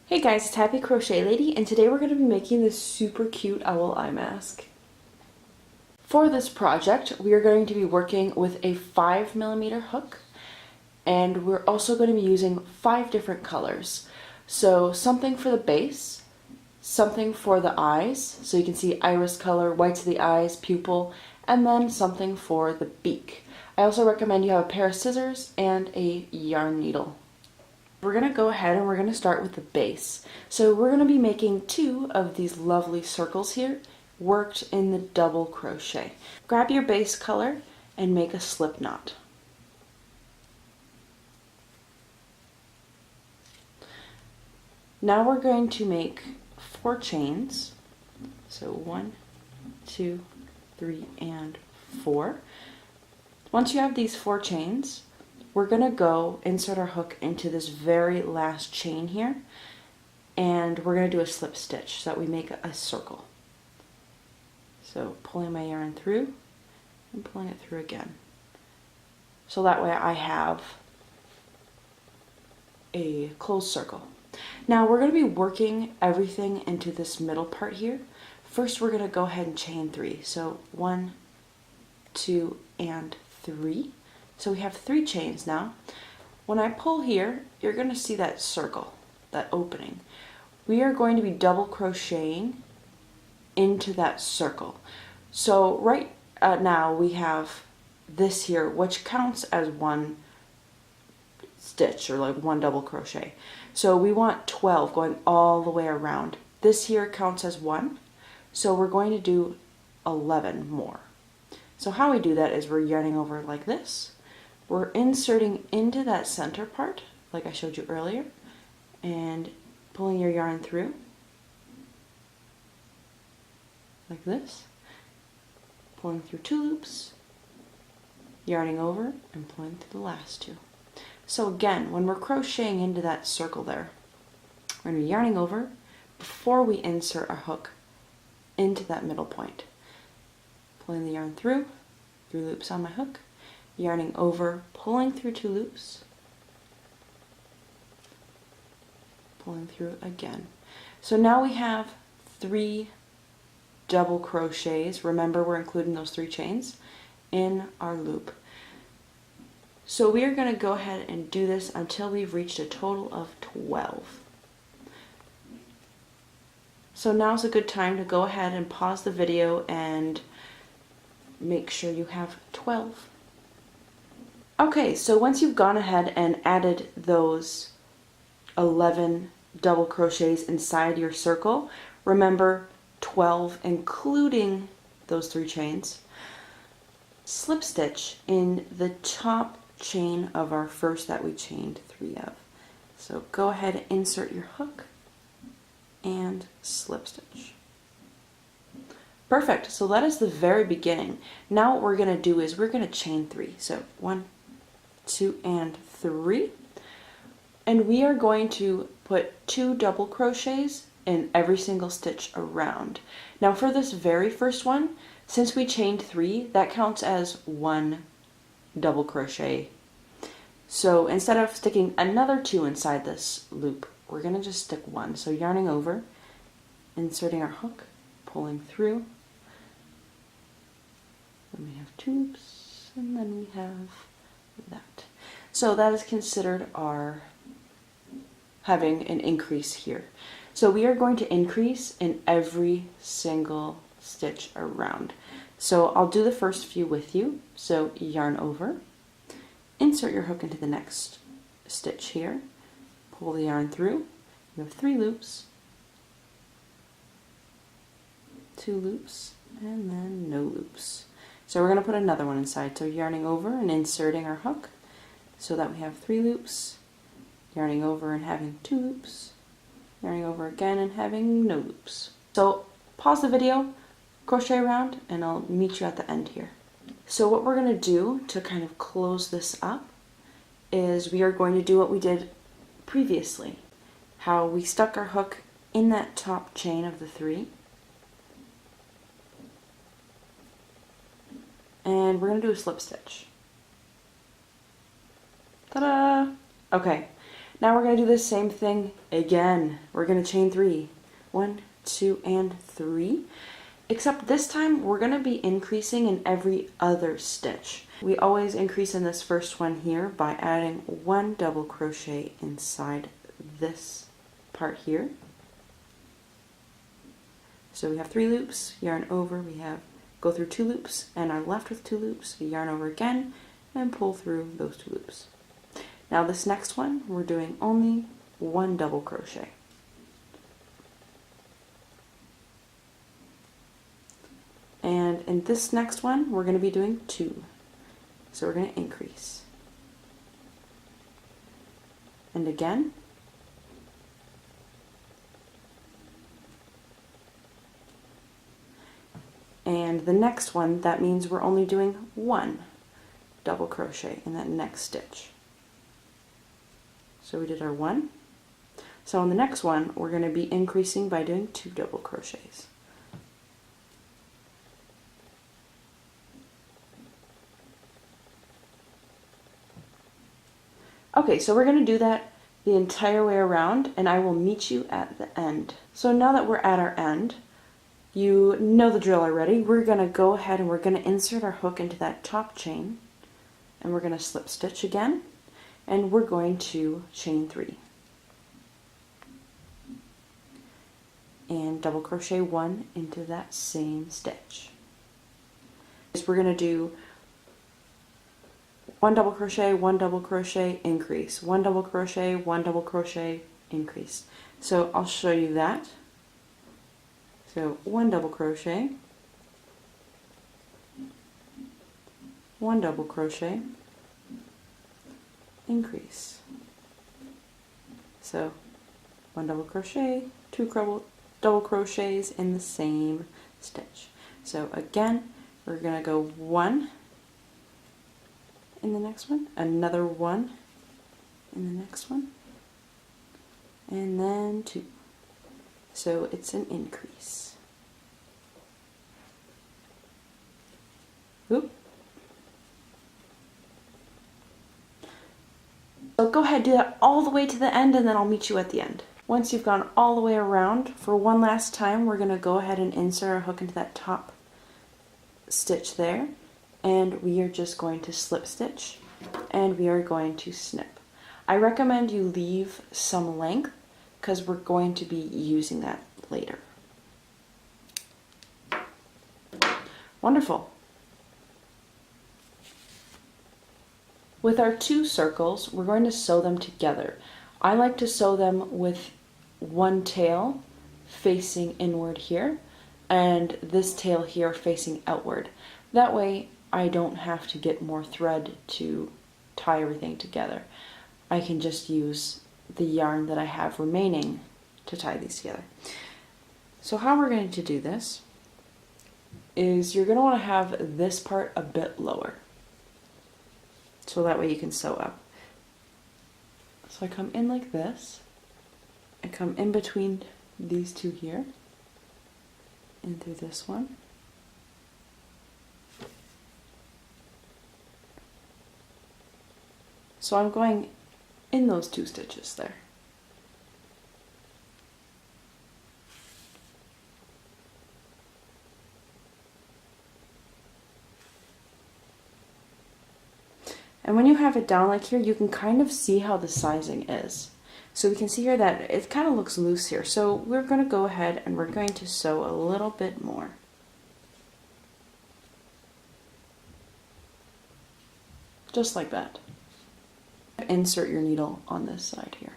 Hey guys, it's Happy Crochet Lady, and today we're going to be making this super cute owl eye mask. For this project, we are going to be working with a 5mm hook, and we're also going to be using 5 different colors. So something for the base, something for the eyes, so you can see iris color, whites of the eyes, pupil, and then something for the beak. I also recommend you have a pair of scissors and a yarn needle. We're going to go ahead and we're going to start with the base. So we're going to be making 2 of these lovely circles here, worked in the double crochet. Grab your base color and make a slip knot. Now we're going to make 4 chains. So 1, 2, 3, and 4. Once you have these 4 chains, we're going to go insert our hook into this very last chain here, and we're going to do a slip stitch so that we make a circle. So pulling my yarn through and pulling it through again. So that way I have a closed circle. Now we're going to be working everything into this middle part here. First we're going to go ahead and chain 3. So 1, 2, and 3. So we have 3 chains now. When I pull here, you're going to see that circle, that opening. We are going to be double crocheting into that circle. So right now we have this here, which counts as 1 stitch, or like 1 double crochet. So we want 12 going all the way around. This here counts as 1, so we're going to do 11 more. So how we do that is we're yarning over like this. We're inserting into that center part, like I showed you earlier, and pulling your yarn through, like this, pulling through 2 loops, yarning over, and pulling through the last 2. So again, when we're crocheting into that circle there, we're going to be yarning over before we insert our hook into that middle point. Pulling the yarn through, 3 loops on my hook, yarning over, pulling through 2 loops, pulling through again. So now we have 3 double crochets. Remember, we're including those 3 chains in our loop. So we are going to go ahead and do this until we've reached a total of 12. So now's a good time to go ahead and pause the video and make sure you have 12. Okay, so once you've gone ahead and added those 11 double crochets inside your circle, remember 12 including those 3 chains, slip stitch in the top chain of our first that we chained 3 of. So go ahead and insert your hook and slip stitch. Perfect, so that is the very beginning. Now what we're going to do is we're going to chain 3. So 1, 2, and 3. And we are going to put 2 double crochets in every single stitch around. Now for this very first one, since we chained 3, that counts as 1 double crochet. So instead of sticking another 2 inside this loop, we're going to just stick 1. So yarning over, inserting our hook, pulling through. Then we have 2 loops, and then we have that. So that is considered our having an increase here. So we are going to increase in every single stitch around. So I'll do the first few with you. So yarn over, insert your hook into the next stitch here, pull the yarn through, you have 3 loops, 2 loops, and then no loops. So we're going to put another one inside. So yarning over and inserting our hook so that we have 3 loops, yarning over and having 2 loops, yarning over again and having no loops. So pause the video, crochet around, and I'll meet you at the end here. So what we're going to do to kind of close this up is we are going to do what we did previously. How we stuck our hook in that top chain of the 3. And we're going to do a slip stitch. Ta-da! Okay, Now we're going to do the same thing again. We're going to chain 3. 1, 2, and 3. Except this time we're going to be increasing in every other stitch. We always increase in this first one here by adding 1 double crochet inside this part here. So we have 3 loops, yarn over, we have go through 2 loops, and are left with 2 loops, we yarn over again and pull through those 2 loops. Now this next one we're doing only 1 double crochet. And in this next one, we're going to be doing 2. So we're going to increase. And again. And the next one, that means we're only doing 1 double crochet in that next stitch. So we did our 1. So on the next one, we're going to be increasing by doing 2 double crochets. Okay, so we're going to do that the entire way around, and I will meet you at the end. So now that we're at our end, you know the drill already. We're going to go ahead and we're going to insert our hook into that top chain, and we're going to slip stitch again, and we're going to chain 3. And double crochet 1 into that same stitch. So we're going to do 1 double crochet, 1 double crochet, increase, 1 double crochet, 1 double crochet, increase. So I'll show you that. So 1 double crochet, 1 double crochet, increase. So 1 double crochet, 2 double crochets in the same stitch. So again, we're going to go 1 in the next one, another 1 in the next one, and then 2. So it's an increase. Oop. So go ahead, do that all the way to the end, and then I'll meet you at the end. Once you've gone all the way around, for one last time, we're going to go ahead and insert our hook into that top stitch there. And we are just going to slip stitch, and we are going to snip. I recommend you leave some length because we're going to be using that later. Wonderful. With our 2 circles, we're going to sew them together. I like to sew them with one tail facing inward here, and this tail here facing outward. That way, I don't have to get more thread to tie everything together. I can just use the yarn that I have remaining to tie these together. So how we're going to do this is you're going to want to have this part a bit lower. So that way you can sew up. So I come in like this. I come in between these 2 here. In through this one. So I'm going in those 2 stitches there. And when you have it down like here, you can kind of see how the sizing is. So we can see here that it kind of looks loose here. So we're going to go ahead and we're going to sew a little bit more. Just like that. Insert your needle on this side here.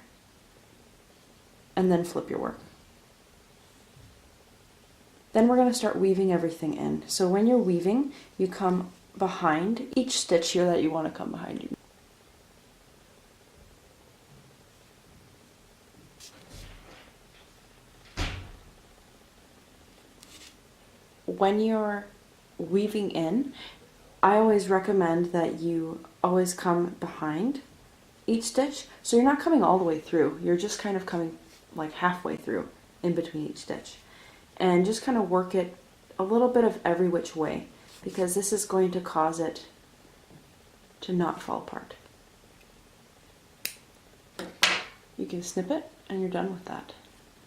And then flip your work. Then we're going to start weaving everything in. So when you're weaving, you come behind each stitch here that you want to come behind you. When you're weaving in, I always recommend that you always come behind each stitch. So you're not coming all the way through, you're just kind of coming like halfway through in between each stitch. And just kind of work it a little bit of every which way, because this is going to cause it to not fall apart. You can snip it and you're done with that.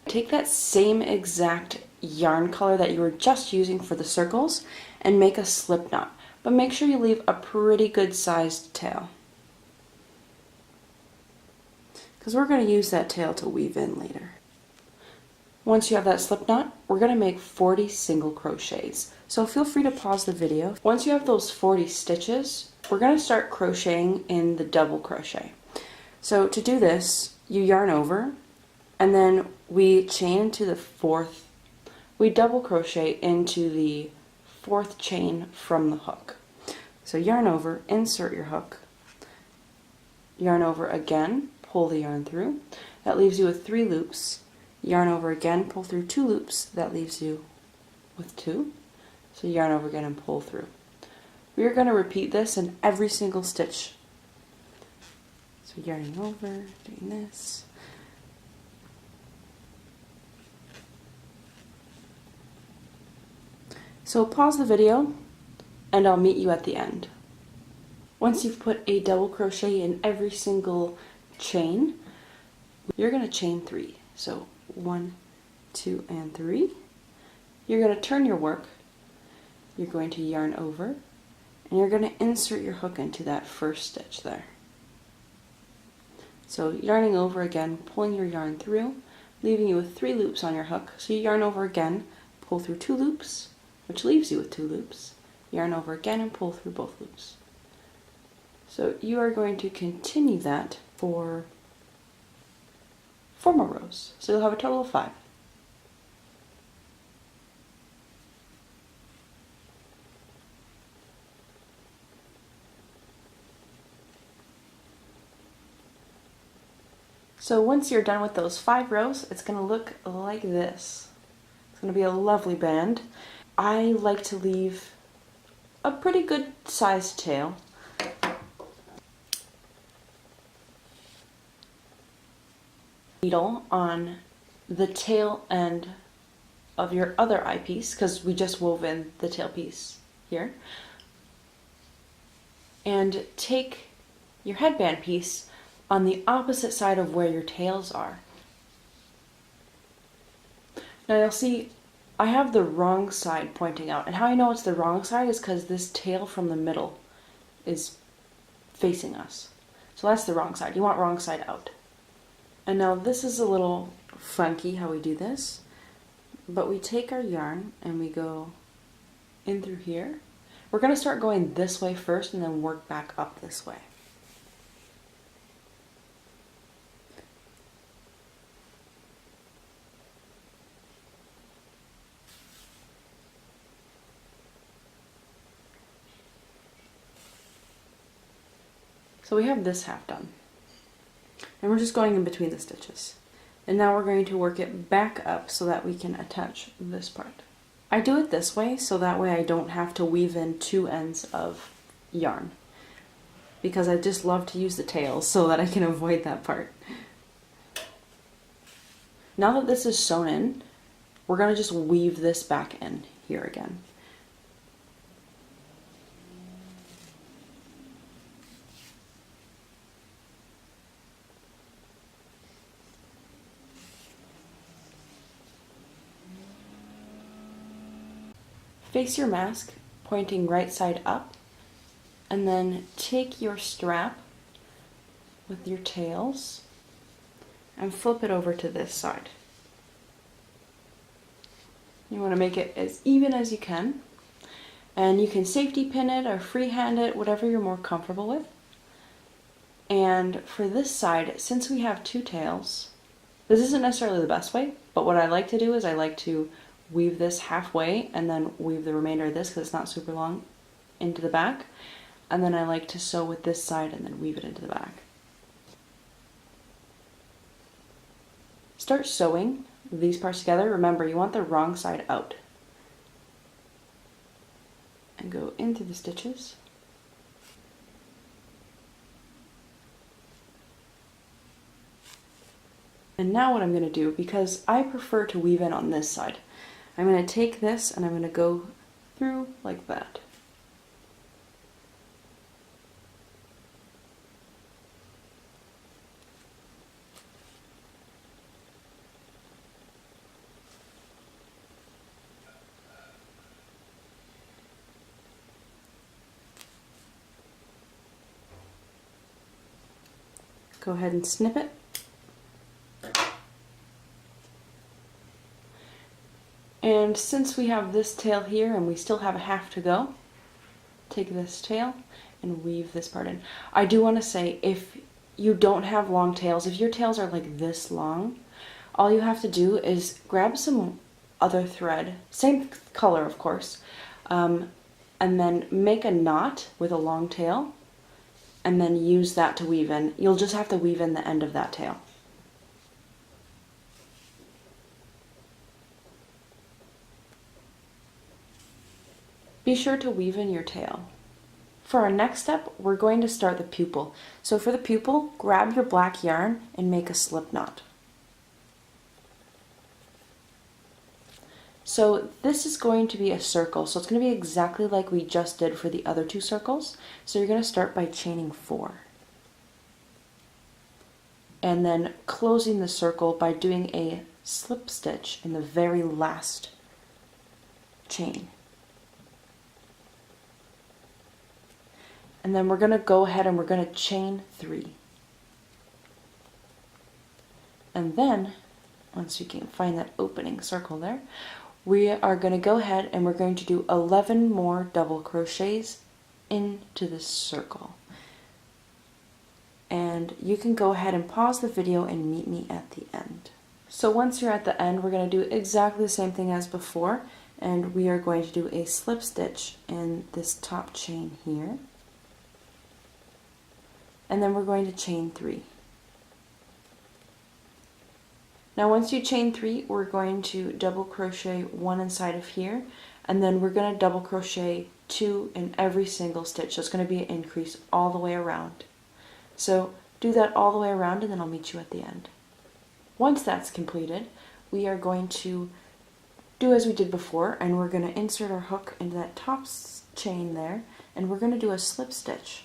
Take that same exact yarn color that you were just using for the circles and make a slip knot, but make sure you leave a pretty good sized tail, because we're going to use that tail to weave in later. Once you have that slip knot, we're going to make 40 single crochets. So feel free to pause the video. Once you have those 40 stitches, we're going to start crocheting in the double crochet. So to do this, you yarn over, and then we chain into the fourth, we double crochet into the fourth chain from the hook. So yarn over, insert your hook, yarn over again, pull the yarn through. That leaves you with 3 loops. Yarn over again, pull through 2 loops. That leaves you with 2. So yarn over again and pull through. We are going to repeat this in every single stitch. So yarning over, doing this. So pause the video and I'll meet you at the end. Once you've put a double crochet in every single chain, you're going to chain 3. So 1, 2, and 3. You're going to turn your work. You're going to yarn over, and you're going to insert your hook into that first stitch there. So yarning over again, pulling your yarn through, leaving you with 3 loops on your hook. So you yarn over again, pull through 2 loops, which leaves you with 2 loops. Yarn over again and pull through both loops. So you are going to continue that for 4 more rows. So you'll have a total of 5. So once you're done with those 5 rows, it's going to look like this. It's going to be a lovely band. I like to leave a pretty good sized tail. Needle on the tail end of your other eye piece, because we just wove in the tail piece here, and take your headband piece on the opposite side of where your tails are. Now you'll see I have the wrong side pointing out, and how I know it's the wrong side is because this tail from the middle is facing us. So that's the wrong side. You want wrong side out. And now this is a little funky how we do this, but we take our yarn and we go in through here. We're going to start going this way first and then work back up this way. So we have this half done. And we're just going in between the stitches. And now we're going to work it back up so that we can attach this part. I do it this way so that way I don't have to weave in 2 ends of yarn, because I just love to use the tails so that I can avoid that part. Now that this is sewn in, we're going to just weave this back in here again. Face your mask pointing right side up, and then take your strap with your tails and flip it over to this side. You want to make it as even as you can, and you can safety pin it or freehand it, whatever you're more comfortable with. And for this side, since we have 2 tails, this isn't necessarily the best way, but what I like to do is I like to weave this halfway and then weave the remainder of this, because it's not super long, into the back. And then I like to sew with this side and then weave it into the back. Start sewing these parts together. Remember, you want the wrong side out. And go into the stitches. And now what I'm going to do, because I prefer to weave in on this side, I'm going to take this and I'm going to go through like that. Go ahead and snip it. And since we have this tail here and we still have a half to go, take this tail and weave this part in. I do want to say, if you don't have long tails, if your tails are like this long, all you have to do is grab some other thread, same color of course, and then make a knot with a long tail and then use that to weave in. You'll just have to weave in the end of that tail. Be sure to weave in your tail. For our next step, we're going to start the pupil. So for the pupil, grab your black yarn and make a slip knot. So this is going to be a circle, so it's going to be exactly like we just did for the other two circles. So you're going to start by chaining 4. And then closing the circle by doing a slip stitch in the very last chain. And then we're going to go ahead and we're going to chain 3. And then, once you can find that opening circle there, we are going to go ahead and we're going to do 11 more double crochets into this circle. And you can go ahead and pause the video and meet me at the end. So once you're at the end, we're going to do exactly the same thing as before, and we are going to do a slip stitch in this top chain here. And then we're going to chain 3. Now once you chain 3, we're going to double crochet 1 inside of here, and then we're going to double crochet 2 in every single stitch. So it's going to be an increase all the way around. So do that all the way around and then I'll meet you at the end. Once that's completed, we are going to do as we did before, and we're going to insert our hook into that top chain there, and we're going to do a slip stitch.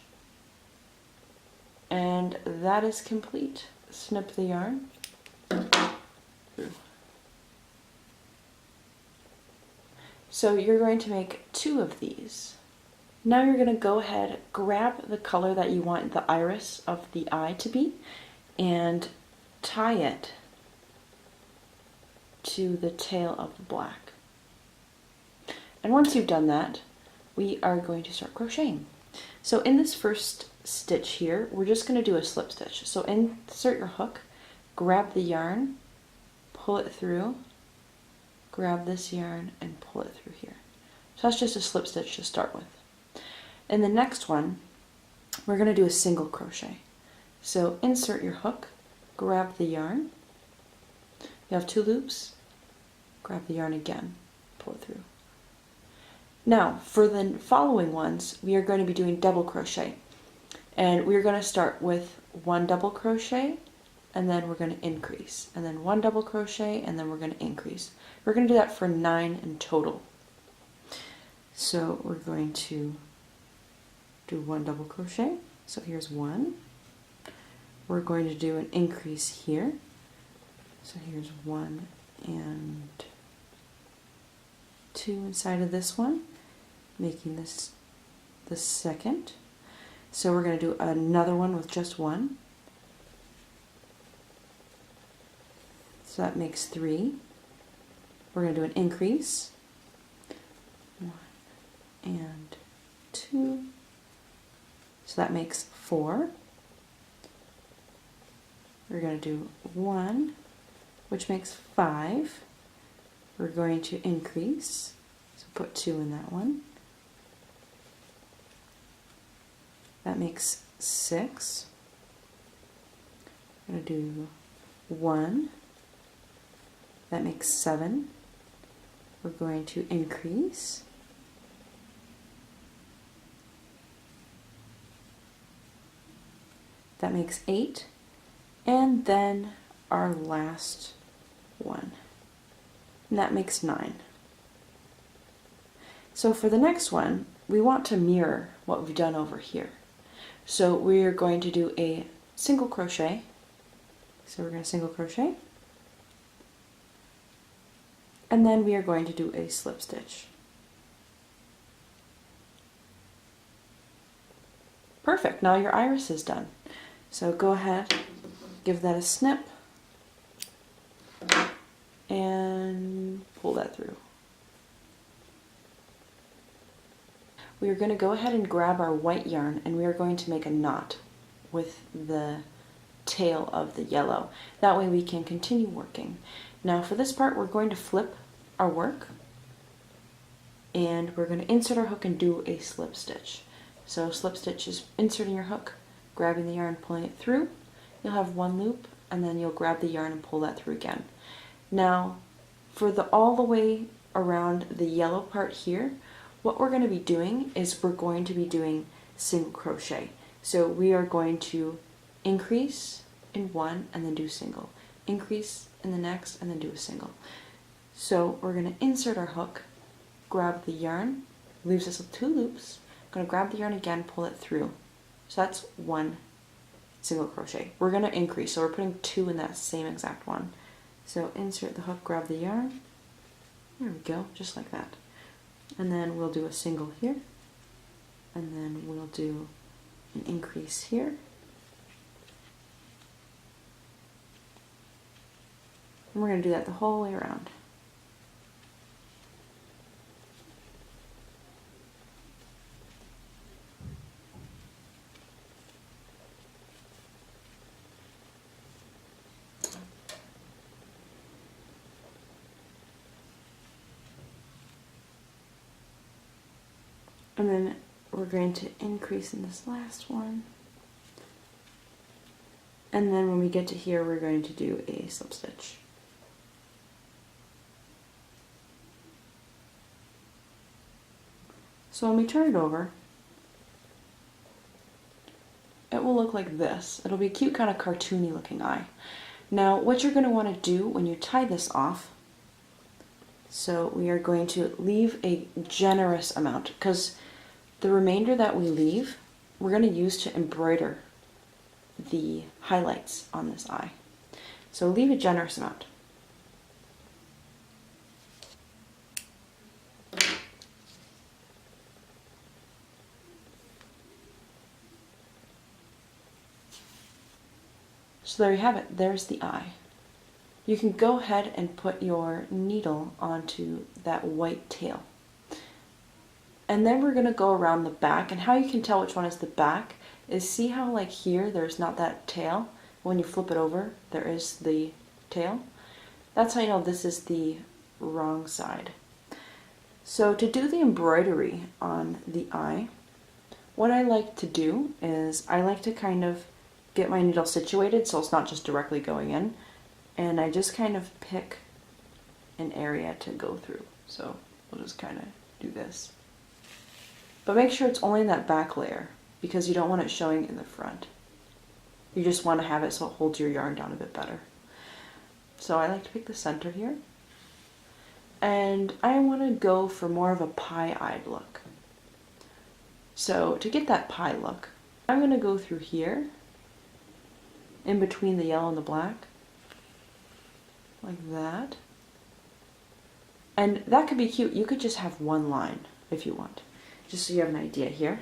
And that is complete. Snip the yarn. So you're going to make 2 of these. Now you're going to go ahead, grab the color that you want the iris of the eye to be, and tie it to the tail of the black. And once you've done that, we are going to start crocheting. So in this first stitch here, we're just going to do a slip stitch. So insert your hook, grab the yarn, pull it through, grab this yarn and pull it through here. So that's just a slip stitch to start with. In the next one, we're going to do a single crochet. So insert your hook, grab the yarn, you have 2 loops, grab the yarn again, pull it through. Now for the following ones, we are going to be doing double crochet, and we're going to start with 1 double crochet, and then we're going to increase, and then 1 double crochet, and then we're going to increase. We're going to do that for 9 in total. So we're going to do 1 double crochet. So here's 1. We're going to do an increase here. So here's 1 and 2 inside of this one, making this the second. So we're going to do another one with just 1. So that makes 3. We're going to do an increase. 1 and 2. So that makes 4. We're going to do 1, which makes 5. We're going to increase. So put 2 in that one. That makes 6. I'm going to do 1. That makes 7. We're going to increase. That makes 8. And then our last one. And that makes 9. So for the next one, we want to mirror what we've done over here. So we are going to do a single crochet. So we're going to single crochet. And then we are going to do a slip stitch. Perfect, now your iris is done. So go ahead, give that a snip, and pull that through. We are going to go ahead and grab our white yarn, and we are going to make a knot with the tail of the yellow. That way we can continue working. Now for this part, we're going to flip our work, and we're going to insert our hook and do a slip stitch. So slip stitch is inserting your hook, grabbing the yarn, pulling it through. You'll have one loop, and then you'll grab the yarn and pull that through again. Now for the all the way around the yellow part here, what we're going to be doing is we're going to be doing single crochet. So we are going to increase in one and then do single, increase in the next and then do a single. So we're going to insert our hook, grab the yarn, leaves us with two loops. I'm going to grab the yarn again, pull it through. So that's one single crochet. We're going to increase, so we're putting two in that same exact one. So insert the hook, grab the yarn, there we go, just like that. And then we'll do a single here, and then we'll do an increase here, and we're going to do that the whole way around. And then we're going to increase in this last one. And then when we get to here, we're going to do a slip stitch. So when we turn it over, it will look like this. It'll be a cute kind of cartoony looking eye. Now what you're going to want to do when you tie this off, so we are going to leave a generous amount, because the remainder that we leave, we're going to use to embroider the highlights on this eye. So leave a generous amount. So there you have it, there's the eye. You can go ahead and put your needle onto that white tail. And then we're going to go around the back, and how you can tell which one is the back is see how like here there's not that tail. When you flip it over, there is the tail. That's how you know this is the wrong side. So to do the embroidery on the eye, what I like to do is I like to kind of get my needle situated so it's not just directly going in, and I just kind of pick an area to go through. So we'll just kind of do this. But make sure it's only in that back layer, because you don't want it showing in the front. You just want to have it so it holds your yarn down a bit better. So I like to pick the center here. And I want to go for more of a pie-eyed look. So to get that pie look, I'm going to go through here, in between the yellow and the black, like that. And that could be cute. You could just have one line if you want, just so you have an idea here.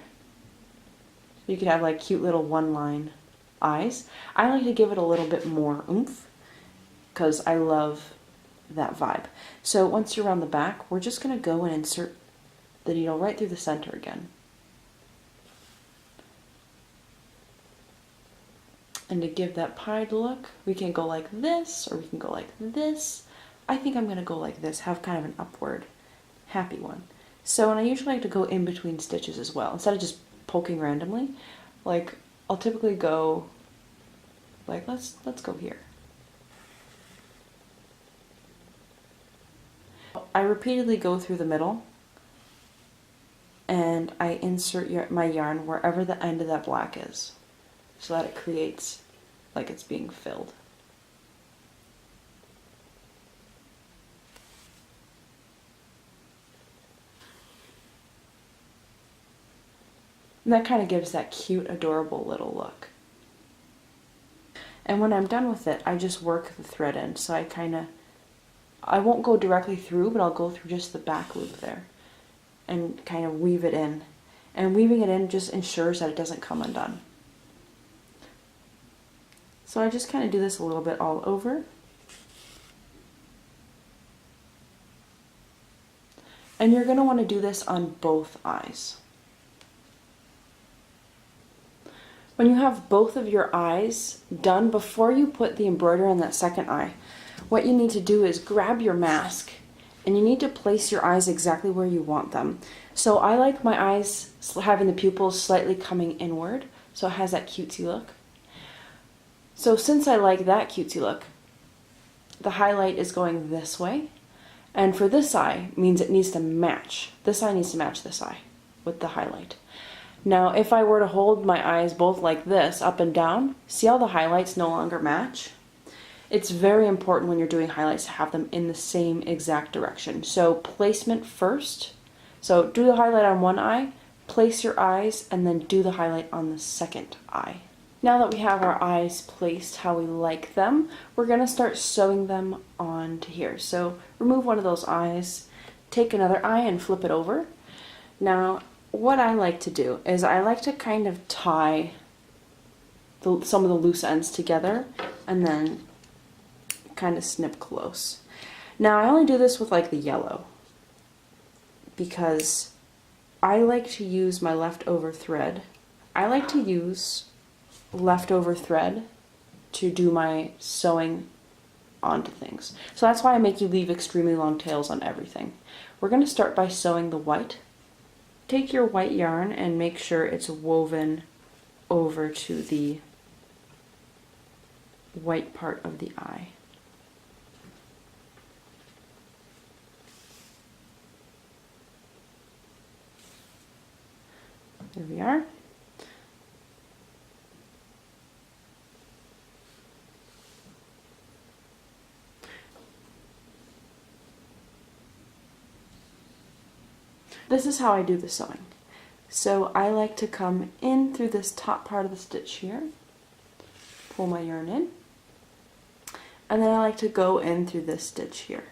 You could have like cute little one line eyes. I like to give it a little bit more oomph because I love that vibe. So once you're around the back, we're just going to go and insert the needle right through the center again. And to give that pied look, we can go like this, or we can go like this. I think I'm going to go like this, have kind of an upward, happy one. So, and I usually like to go in between stitches as well. Instead of just poking randomly, like, I'll typically go, like, let's go here. I repeatedly go through the middle, and I insert my yarn wherever the end of that black is, so that it creates like it's being filled. And that kind of gives that cute, adorable little look. And when I'm done with it, I just work the thread in. So I won't go directly through, but I'll go through just the back loop there and kind of weave it in. And weaving it in just ensures that it doesn't come undone. So I just kind of do this a little bit all over. And you're going to want to do this on both eyes. When you have both of your eyes done, before you put the embroidery on that second eye, what you need to do is grab your mask and you need to place your eyes exactly where you want them. So I like my eyes having the pupils slightly coming inward, so it has that cutesy look. So since I like that cutesy look, the highlight is going this way. And for this eye, means it needs to match. This eye needs to match this eye with the highlight. Now, if I were to hold my eyes both like this, up and down, see how the highlights no longer match? It's very important when you're doing highlights to have them in the same exact direction. So placement first. So do the highlight on one eye, place your eyes, and then do the highlight on the second eye. Now that we have our eyes placed how we like them, we're going to start sewing them onto here. So remove one of those eyes, take another eye and flip it over. Now what I like to do is I like to kind of tie some of the loose ends together and then kind of snip close. Now I only do this with like the yellow because I like to use my leftover thread. I like to use leftover thread to do my sewing onto things. So that's why I make you leave extremely long tails on everything. We're going to start by sewing the white. Take your white yarn and make sure it's woven over to the white part of the eye. There we are. This is how I do the sewing. So I like to come in through this top part of the stitch here, pull my yarn in, and then I like to go in through this stitch here.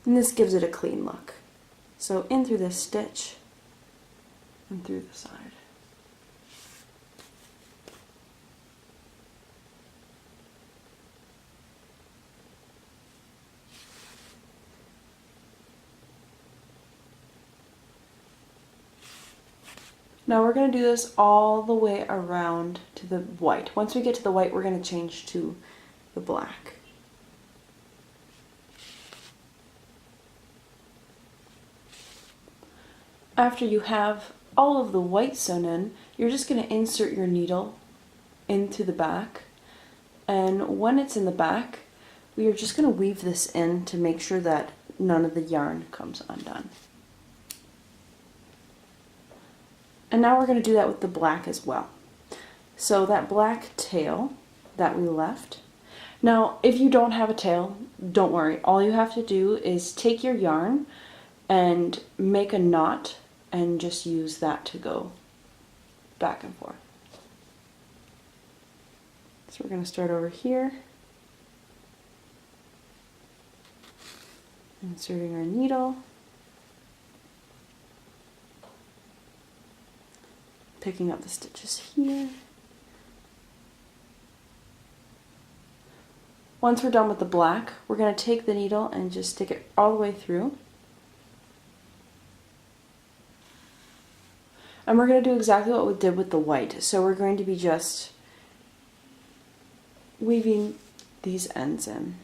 And this gives it a clean look. So in through this stitch and through the side. Now we're going to do this all the way around to the white. Once we get to the white, we're going to change to the black. After you have all of the white sewn in, you're just going to insert your needle into the back. And when it's in the back, we are just going to weave this in to make sure that none of the yarn comes undone. And now we're going to do that with the black as well. So that black tail that we left. Now, if you don't have a tail, don't worry. All you have to do is take your yarn and make a knot and just use that to go back and forth. So we're going to start over here, inserting our needle, picking up the stitches here. Once we're done with the black, we're going to take the needle and just stick it all the way through. And we're going to do exactly what we did with the white. So we're going to be just weaving these ends in.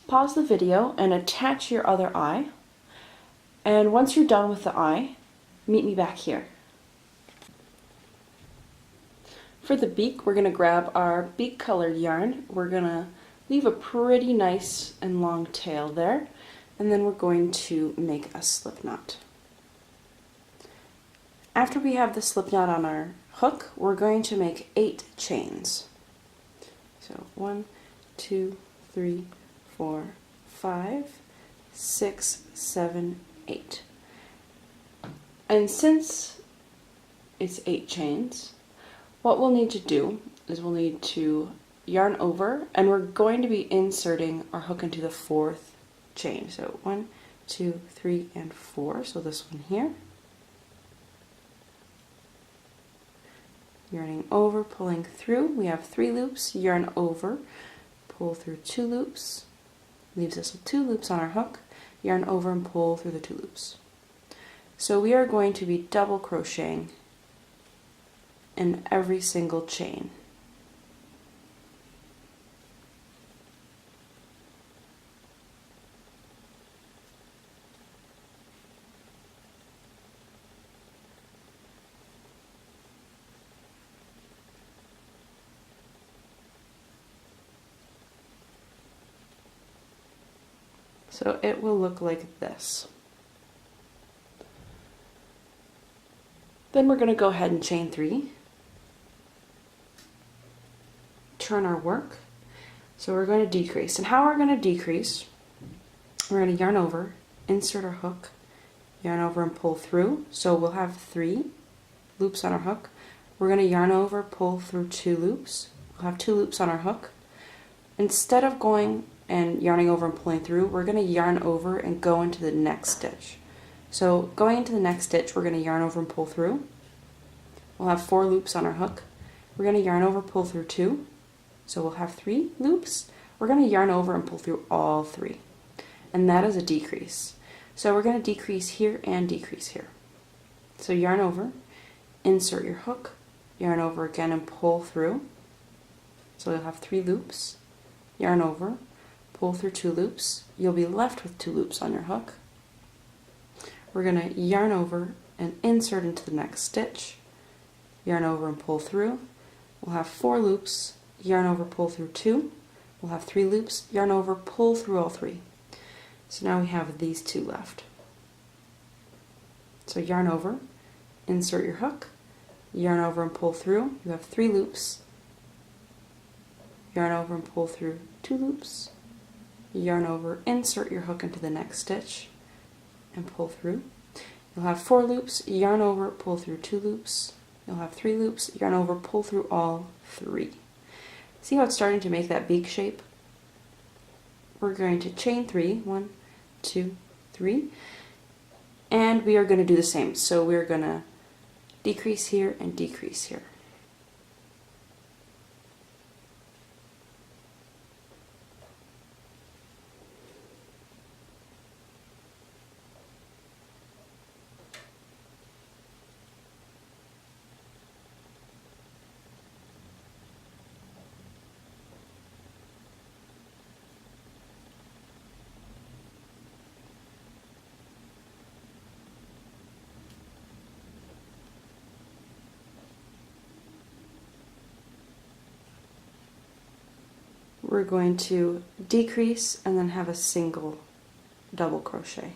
Pause the video and attach your other eye. And once you're done with the eye, meet me back here. For the beak, we're going to grab our beak colored yarn. We're going to leave a pretty nice and long tail there. And then we're going to make a slip knot. After we have the slip knot on our hook, we're going to make 8 chains. So 1, 2, 3, 4, 5, 6, 7, 8. And since it's 8 chains, what we'll need to do is we'll need to yarn over, and we're going to be inserting our hook into the 4th chain. So 1, 2, 3, and 4. So this one here. Yarning over, pulling through. We have 3 loops, yarn over, pull through 2 loops, leaves us with 2 loops on our hook, yarn over and pull through the 2 loops. So we are going to be double crocheting in every single chain. So it will look like this. Then we're going to go ahead and chain 3. Turn our work. So we're going to decrease. And how we're going to decrease, we're going to yarn over, insert our hook, yarn over and pull through. So we'll have 3 loops on our hook. We're going to yarn over, pull through 2 loops. We'll have 2 loops on our hook. Instead of going and yarning over and pulling through, we're going to yarn over and go into the next stitch. So going into the next stitch, we're going to yarn over and pull through. We'll have 4 loops on our hook. We're going to yarn over, pull through 2. So we'll have 3 loops. We're going to yarn over and pull through all 3. And that is a decrease. So we're going to decrease here and decrease here. So yarn over, insert your hook, yarn over again and pull through. So you'll have 3 loops, yarn over, pull through 2 loops. You'll be left with 2 loops on your hook. We're going to yarn over and insert into the next stitch, yarn over and pull through. We'll have 4 loops, yarn over, pull through 2. We'll have 3 loops, yarn over, pull through all 3. So now we have these 2 left. So yarn over, insert your hook, yarn over and pull through. You have 3 loops, yarn over and pull through 2 loops, yarn over, insert your hook into the next stitch and pull through. You'll have 4 loops, yarn over, pull through 2 loops. You'll have 3 loops, yarn over, pull through all 3. See how it's starting to make that beak shape? We're going to chain 3, 1, 2, 3, and we are going to do the same. So we're going to decrease here and decrease here. We're going to decrease and then have a single double crochet.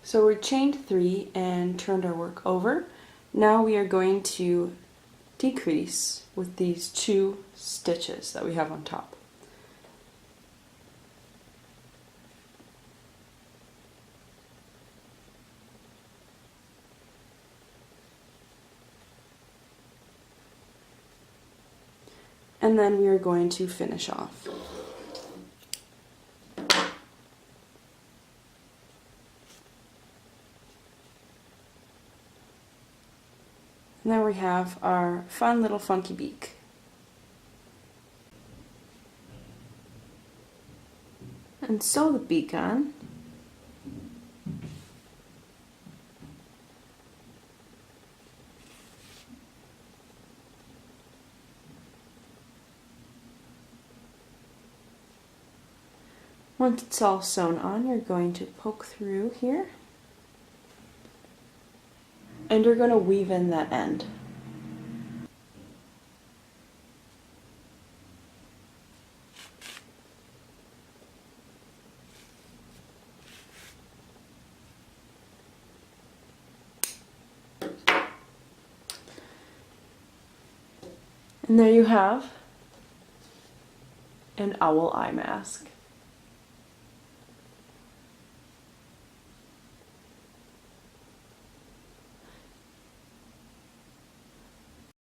So we chained 3 and turned our work over. Now we are going to decrease with these 2 stitches that we have on top. And then we are going to finish off. And there we have our fun little funky beak. And sew the beak on. Once it's all sewn on, you're going to poke through here. And you're going to weave in that end. And there you have an owl eye mask.